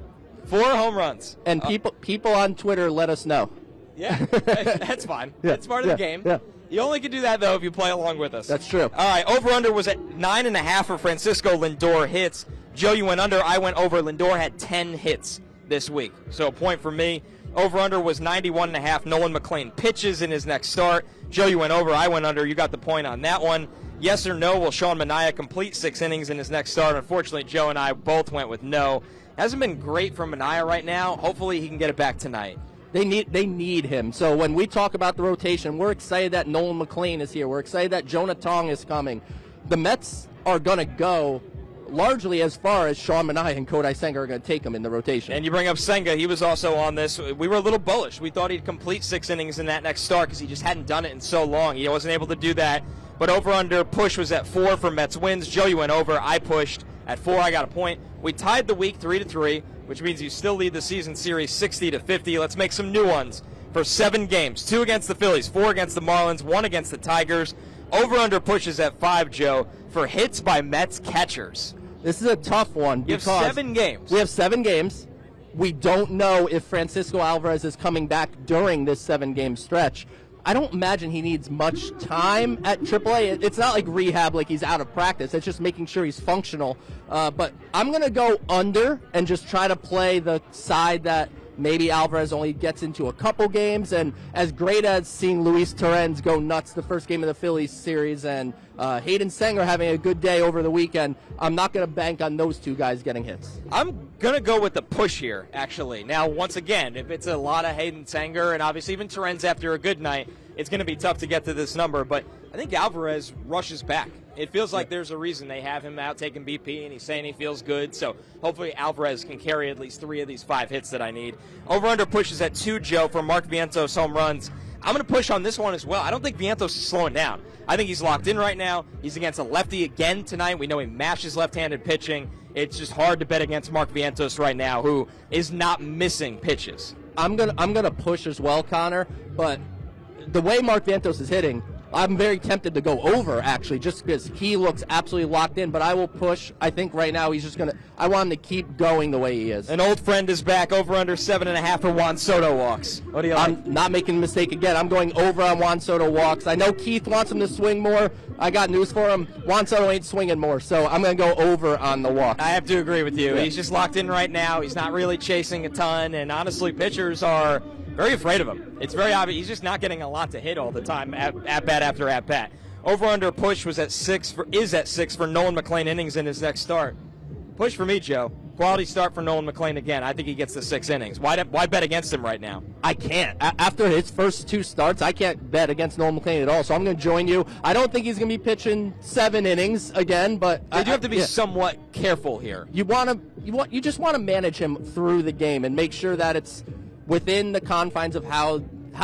[SPEAKER 1] 4 home runs.
[SPEAKER 3] And people on Twitter let us know.
[SPEAKER 1] Yeah, that's fine. That's part of the game.
[SPEAKER 3] Yeah.
[SPEAKER 1] You only can do that, though, if you play along with us.
[SPEAKER 3] That's true.
[SPEAKER 1] All right, over-under was at 9.5 for Francisco Lindor hits. Joe, you went under. I went over. Lindor had 10 hits this week, so a point for me. Over-under was 91.5. Nolan McLean pitches in his next start. Joe, you went over. I went under. You got the point on that one. Yes or no, will Sean Manaea complete 6 innings in his next start? Unfortunately, Joe and I both went with no. Hasn't been great for Manaea right now. Hopefully he can get it back tonight.
[SPEAKER 3] They need him. So when we talk about the rotation, we're excited that Nolan McLean is here. We're excited that Jonah Tong is coming. The Mets are going to go largely as far as Sean Manaea and Kodai Senga are going to take him in the rotation.
[SPEAKER 1] And you bring up Senga. He was also on this. We were a little bullish. We thought he'd complete 6 innings in that next start because he just hadn't done it in so long. He wasn't able to do that. But over-under push was at 4 for Mets wins. Joe, you went over. I pushed. At 4, I got a point. We tied the week 3-3, which means you still lead the season series 60-50. Let's make some new ones for 7 games. 2 against the Phillies, 4 against the Marlins, 1 against the Tigers. Over-under pushes at 5, Joe, for hits by Mets catchers.
[SPEAKER 3] This is a tough one.
[SPEAKER 1] You have 7 games.
[SPEAKER 3] We have 7 games. We don't know if Francisco Alvarez is coming back during this 7-game stretch. I don't imagine he needs much time at AAA. It's not like rehab, like he's out of practice. It's just making sure he's functional. But I'm going to go under and just try to play the side that maybe Alvarez only gets into a couple games. And as great as seeing Luis Torrens go nuts the first game of the Phillies series and Hayden Sanger having a good day over the weekend, I'm not going to bank on those 2 guys getting hits.
[SPEAKER 1] I'm going to go with the push here, actually. Now, once again, if it's a lot of Hayden Sanger and obviously even Torrens after a good night, it's going to be tough to get to this number. But I think Alvarez rushes back. It feels like there's a reason they have him out taking BP, and he's saying he feels good. So hopefully Alvarez can carry at least 3 of these 5 hits that I need. Over-under pushes at 2, Joe, for Mark Vientos home runs. I'm going to push on this one as well. I don't think Vientos is slowing down. I think he's locked in right now. He's against a lefty again tonight. We know he mashes left-handed pitching. It's just hard to bet against Mark Vientos right now, who is not missing pitches.
[SPEAKER 3] I'm gonna push as well, Connor, but the way Mark Vientos is hitting, I'm very tempted to go over, actually, just because he looks absolutely locked in. But I will push. I think right now he's just going to – I want him to keep going the way he is.
[SPEAKER 1] An old friend is back, over under 7.5 for Juan Soto walks. What do you like?
[SPEAKER 3] I'm not making a mistake again. I'm going over on Juan Soto walks. I know Keith wants him to swing more. I got news for him. Juan Soto ain't swinging more, so I'm going to go over on the walks.
[SPEAKER 1] I have to agree with you.
[SPEAKER 3] Yeah.
[SPEAKER 1] He's just locked in right now. He's not really chasing a ton, and honestly, pitchers are very afraid of him. It's very obvious. He's just not getting a lot to hit all the time, at bat after at bat. Over-under push is at 6 for Nolan McLean innings in his next start. Push for me, Joe. Quality start for Nolan McLean again. I think he gets the 6 innings. Why bet against him right now?
[SPEAKER 3] I can't. After his first 2 starts, I can't bet against Nolan McLean at all, so I'm going to join you. I don't think he's going to be pitching 7 innings again, but
[SPEAKER 1] you have to be somewhat careful here.
[SPEAKER 3] You just want to manage him through the game and make sure that it's within the confines of how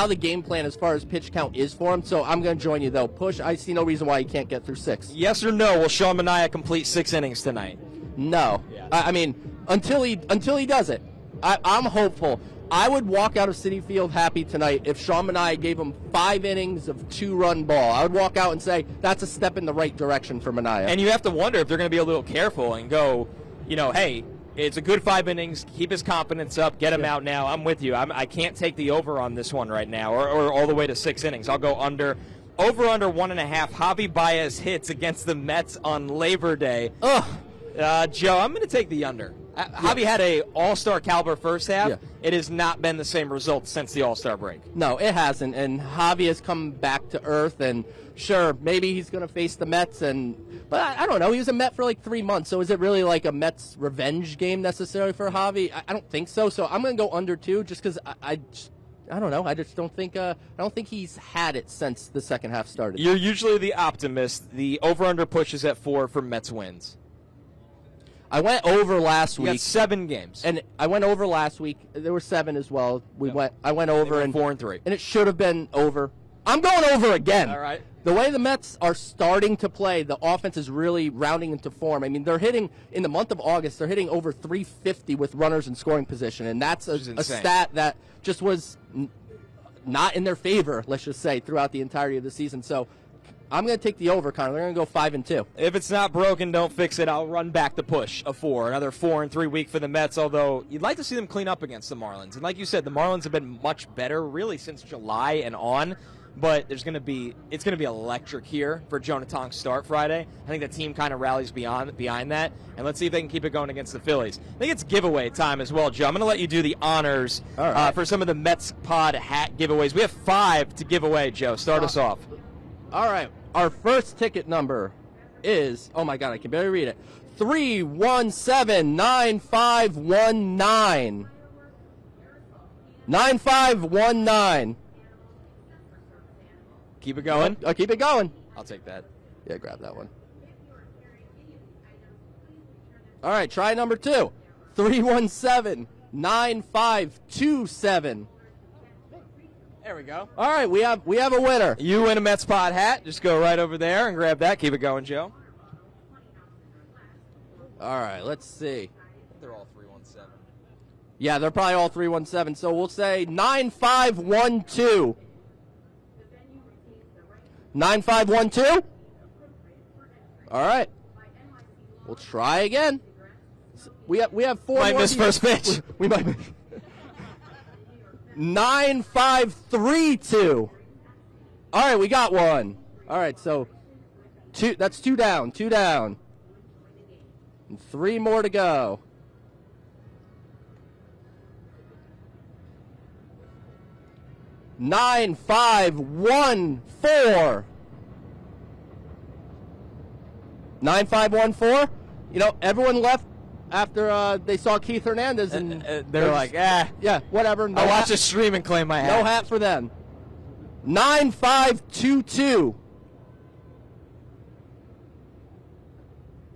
[SPEAKER 3] the game plan as far as pitch count is for him. So I'm going to join you, though. Push, I see no reason why he can't get through 6.
[SPEAKER 1] Yes or no, will Sean Manaea complete 6 innings tonight?
[SPEAKER 3] No. Yeah. I mean, until he does it. I'm hopeful. I would walk out of Citi Field happy tonight if Sean Manaea gave him 5 innings of 2-run ball. I would walk out and say, that's a step in the right direction for Manaea.
[SPEAKER 1] And you have to wonder if they're going to be a little careful and go, hey, it's a good 5 innings. Keep his confidence up. Get him out now. I'm with you. I can't take the over on this one right now, or all the way to 6 innings. I'll go under. Over under 1.5. Javi Baez hits against the Mets on Labor Day.
[SPEAKER 3] Ugh.
[SPEAKER 1] Joe, I'm going to take the under. Javi had a all-star caliber first half.
[SPEAKER 3] Yeah.
[SPEAKER 1] It has not been the same result since the all-star break.
[SPEAKER 3] No, it hasn't. And Javi has come back to earth. And sure, maybe he's going to face the Mets. But I don't know. He was a Met for like 3 months. So is it really like a Mets revenge game necessarily for Javi? I don't think so. So I'm going to go under 2 just because I don't know. I just don't think he's had it since the second half started.
[SPEAKER 1] You're usually the optimist. The over-under pushes at 4 for Mets wins.
[SPEAKER 3] I went over last
[SPEAKER 1] You
[SPEAKER 3] week.
[SPEAKER 1] got 7 games.
[SPEAKER 3] And I went over last week. There were 7 as well. I went over
[SPEAKER 1] and 4 and 3.
[SPEAKER 3] And it should have been over. I'm going over again.
[SPEAKER 1] All right.
[SPEAKER 3] The way the Mets are starting to play, the offense is really rounding into form. I mean, they're hitting, in the month of August, they're hitting over 350 with runners in scoring position. And that's a stat that just was not in their favor, let's just say, throughout the entirety of the season. So I'm going to take the over, Connor. They're going to go 5 and 2.
[SPEAKER 1] If it's not broken, don't fix it. I'll run back the push of 4. Another 4 and 3 week for the Mets, although you'd like to see them clean up against the Marlins. And like you said, the Marlins have been much better really since July and on. But it's going to be electric here for Jonah Tong's start Friday. I think the team kind of rallies behind that. And let's see if they can keep it going against the Phillies. I think it's giveaway time as well, Joe. I'm going to let you do the honors for some of the Mets Pod hat giveaways. We have 5 to give away, Joe. Start us off.
[SPEAKER 3] All right. Our first ticket number is, oh my God, I can barely read it, 3179519. 9519.
[SPEAKER 1] Keep it going.
[SPEAKER 3] I'll keep it going.
[SPEAKER 1] I'll take that.
[SPEAKER 3] Yeah, grab that one. All right, try number 2. 3179527.
[SPEAKER 1] There we go.
[SPEAKER 3] All right, we have a winner.
[SPEAKER 1] You win a Mets Pod hat. Just go right over there and grab that. Keep it going, Joe.
[SPEAKER 3] All right, let's see.
[SPEAKER 1] They're all 317.
[SPEAKER 3] Yeah, they're probably all 317. So we'll say 9512. 9512. All right. We'll try again. We have 4
[SPEAKER 1] Might
[SPEAKER 3] more
[SPEAKER 1] miss first pitch.
[SPEAKER 3] We might miss. 9532. All right, we got one. All right, so 2. That's 2 down. 2 down. And 3 more to go. 9514. 9514. You know, everyone left after they saw Keith Hernandez, and
[SPEAKER 1] they're like,
[SPEAKER 3] yeah, whatever. No
[SPEAKER 1] I'll watch
[SPEAKER 3] hat,
[SPEAKER 1] a stream and claim my hat.
[SPEAKER 3] no hat for them. 9522.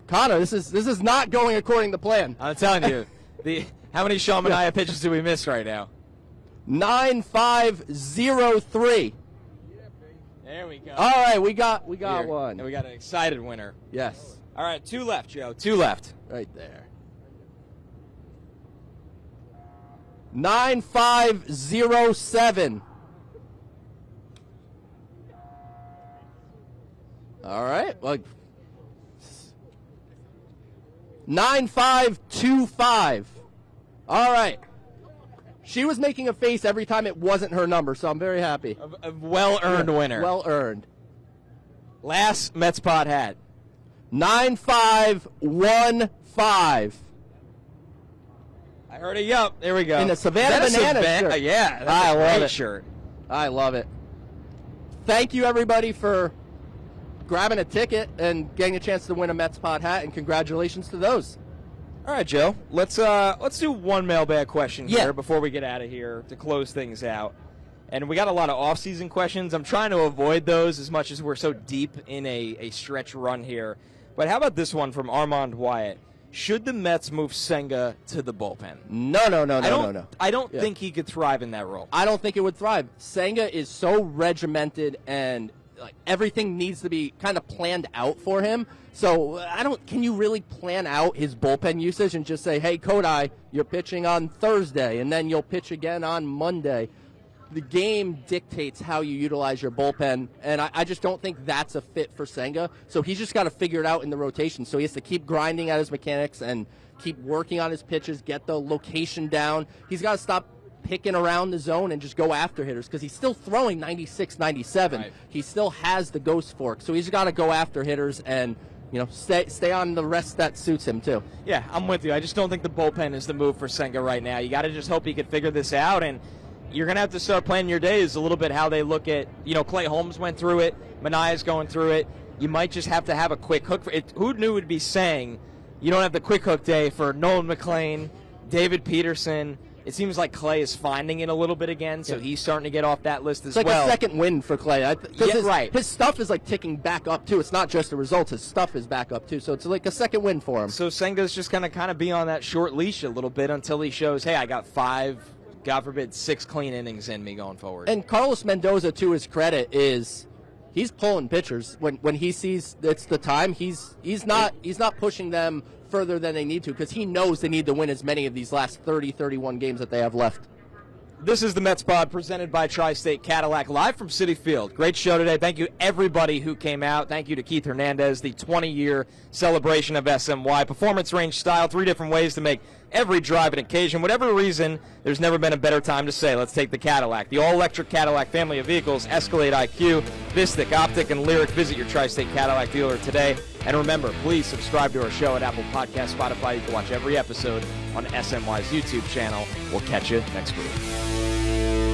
[SPEAKER 3] Connor, this is not going according to plan.
[SPEAKER 1] I'm telling you, how many Sean Manaea pitches do we miss right now?
[SPEAKER 3] 9503.
[SPEAKER 1] There we go.
[SPEAKER 3] All right, we got
[SPEAKER 1] Here.
[SPEAKER 3] one.
[SPEAKER 1] And we got an excited winner.
[SPEAKER 3] Yes,
[SPEAKER 1] All right, 2 left, Joe. 2 left.
[SPEAKER 3] right there. 9507. All right. Well, 9525. All right. She was making a face every time it wasn't her number, so I'm very happy.
[SPEAKER 1] A well-earned winner.
[SPEAKER 3] Well earned.
[SPEAKER 1] Last Mets Pod hat.
[SPEAKER 3] 9515.
[SPEAKER 1] I heard a yup. There we go.
[SPEAKER 3] In the Savannah
[SPEAKER 1] Is that a
[SPEAKER 3] Bananas
[SPEAKER 1] Savannah-
[SPEAKER 3] shirt.
[SPEAKER 1] Yeah, that's
[SPEAKER 3] I
[SPEAKER 1] a
[SPEAKER 3] love
[SPEAKER 1] great
[SPEAKER 3] it.
[SPEAKER 1] shirt.
[SPEAKER 3] I love it. Thank you, everybody, for grabbing a ticket and getting a chance to win a Mets Pod hat, and congratulations to those.
[SPEAKER 1] All right, Joe. Let's do one mailbag question
[SPEAKER 3] Yeah.
[SPEAKER 1] here before we get out of here to close things out. And we got a lot of off-season questions. I'm trying to avoid those as much as we're so deep in a stretch run here. But how about this one from Armand Wyatt? Should the Mets move Senga to the bullpen?
[SPEAKER 3] No.
[SPEAKER 1] I don't
[SPEAKER 3] Yeah.
[SPEAKER 1] think he could thrive in that role.
[SPEAKER 3] I don't think it would thrive. Senga is so regimented, and like everything needs to be kind of planned out for him. So can you really plan out his bullpen usage and just say, hey, Kodai, you're pitching on Thursday, and then you'll pitch again on Monday? The game dictates how you utilize your bullpen, and I just don't think that's a fit for Senga. So he's just got to figure it out in the rotation. So he has to keep grinding at his mechanics and keep working on his pitches, get the location down. He's got to stop picking around the zone and just go after hitters, because he's still throwing 96, 97.
[SPEAKER 1] Right.
[SPEAKER 3] He still has the ghost fork. So he's got to go after hitters and stay on the rest that suits him too.
[SPEAKER 1] Yeah, I'm with you. I just don't think the bullpen is the move for Senga right now. You got to just hope he can figure this out, and you're going to have to start planning your days a little bit how they look at, Clay Holmes went through it, Manaea's going through it. You might just have to have a quick hook. Who knew would be saying you don't have the quick hook day for Nolan McLean, David Peterson? It seems like Clay is finding it a little bit again, so he's starting to get off that list as
[SPEAKER 3] well. It's like
[SPEAKER 1] well.
[SPEAKER 3] a second win for Clay.
[SPEAKER 1] Right.
[SPEAKER 3] His stuff is like ticking back up too. It's not just the results; his stuff is back up too. So it's like a second win for him.
[SPEAKER 1] So Senga's just going to kind of be on that short leash a little bit until he shows, hey, I got 5, God forbid, 6 clean innings in me going forward.
[SPEAKER 3] And Carlos Mendoza, to his credit, is he's pulling pitchers when he sees it's the time. He's not pushing them further than they need to because he knows they need to win as many of these last 30, 31 games that they have left.
[SPEAKER 1] This is the Mets Pod presented by Tri-State Cadillac, live from Citi Field. Great show today. Thank you, everybody who came out. Thank you to Keith Hernandez, the 20-year celebration of SMY. Performance range style, 3 different ways to make every drive an occasion. Whatever reason, there's never been a better time to say, let's take the Cadillac. The all-electric Cadillac family of vehicles, Escalade IQ, Vistic, Optic, and Lyric. Visit your Tri-State Cadillac dealer today. And remember, please subscribe to our show at Apple Podcasts, Spotify. You can watch every episode on SMY's YouTube channel. We'll catch you next week.